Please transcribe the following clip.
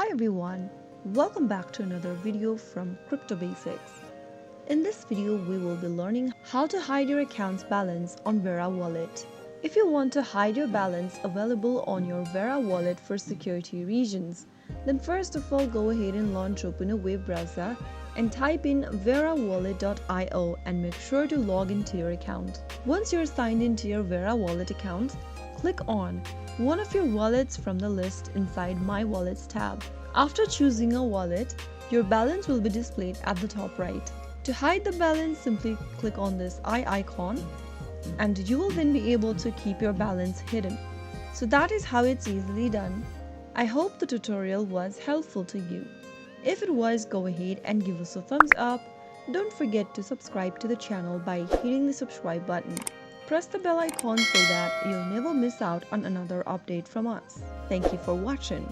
Hi everyone, welcome back to another video from Crypto Basics. In this video, we will be learning how to hide your account's balance on VeraWallet. If you want to hide your balance available on your VeraWallet for security reasons, then first of all go ahead and launch open a web browser and type in verawallet.io and make sure to log into your account. Once you're signed into your VeraWallet account, click on one of your wallets from the list inside My Wallets tab. After choosing a wallet, your balance will be displayed at the top right. To hide the balance, simply click on this eye icon and you will then be able to keep your balance hidden. So that is how it's easily done. I hope the tutorial was helpful to you. If it was, go ahead and give us a thumbs up. Don't forget to subscribe to the channel by hitting the subscribe button. Press the bell icon so that you'll never miss out on another update from us. Thank you for watching.